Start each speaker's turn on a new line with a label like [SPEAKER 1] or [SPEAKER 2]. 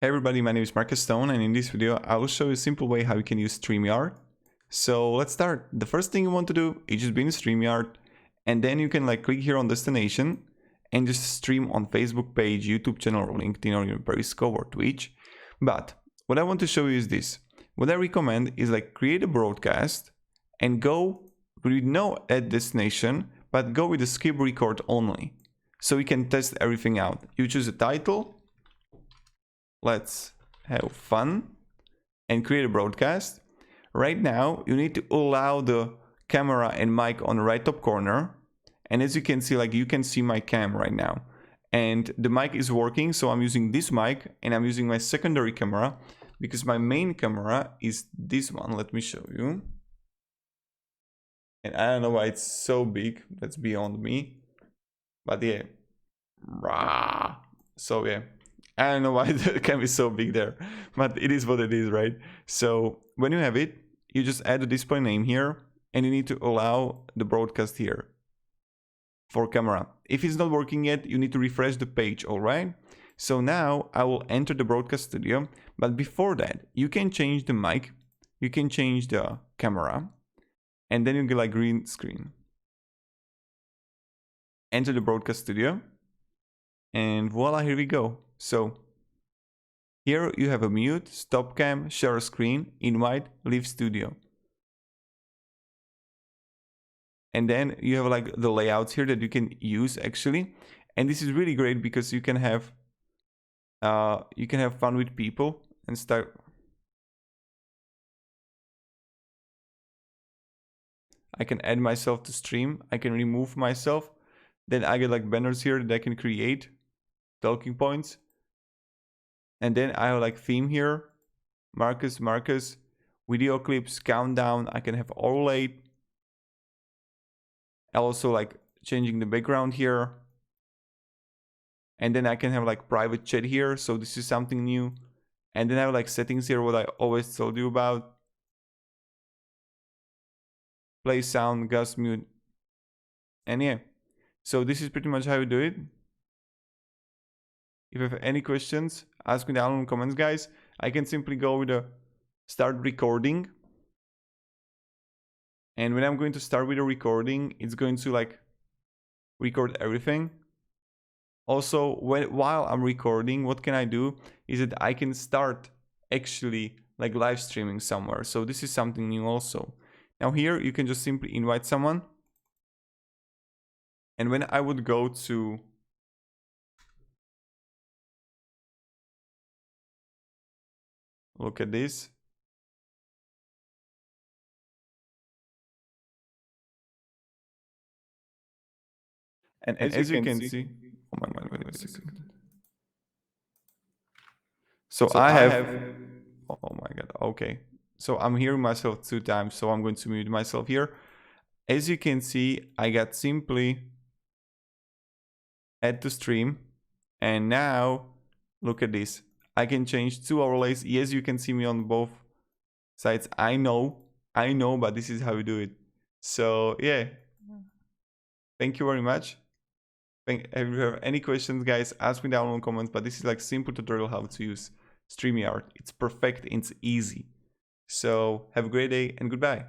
[SPEAKER 1] Hey everybody, my name is Marcus Stone, and in this video I will show you a simple way how you can use Streamyard. So let's start. The first thing you want to do is just be in Streamyard, and then you can click here on destination and just stream on Facebook page, YouTube channel, or LinkedIn, or your Periscope or Twitch. But what I want to show you is this. What I recommend is create a broadcast and go with no ad destination, but go with the skip record only. So you can test everything out. You choose a title. Let's have fun and create a broadcast. Right now, you need to allow the camera and mic on the right top corner. And as you can see, you can see my cam right now. And the mic is working, so I'm using this mic and I'm using my secondary camera because my main camera is this one. Let me show you. And I don't know why it's so big. That's beyond me. But yeah. So yeah. I don't know why the cam is so big there, but it is what it is, right? So when you have it, you just add the display name here, and you need to allow the broadcast here for camera. If it's not working yet, you need to refresh the page, all right? So now I will enter the broadcast studio, but before that, you can change the mic, you can change the camera, and then you get green screen. Enter the broadcast studio, and voila, here we go. So here you have a mute, stop cam, share screen, invite, leave studio. And then you have the layouts here that you can use actually. And this is really great because you can have fun with people and start. I can add myself to stream. I can remove myself. Then I get banners here that I can create, talking points. And then I have theme here, Marcus, video clips, countdown. I can have overlay. Also changing the background here. And then I can have private chat here. So this is something new. And then I have settings here, what I always told you about. Play sound, gust, mute. And yeah. So this is pretty much how you do it. If you have any questions, ask me down in the comments, guys. I can simply go with a start recording. And when I'm going to start with a recording, it's going to record everything. Also, while I'm recording, what can I do is that I can start actually live streaming somewhere. So this is something new also. Now here you can just simply invite someone. And when I would go to look at this. And as you can see, oh my God, wait a second. So I have, oh my God, okay. So I'm hearing myself 2 times, so I'm going to mute myself here. As you can see, I got simply add to stream. And now look at this. I can change 2 overlays. Yes, you can see me on both sides. I know, but this is how we do it. So yeah, thank you very much. If you have any questions, guys, ask me down in the comments. But this is simple tutorial how to use Streamyard. It's perfect, it's easy. So have a great day and goodbye.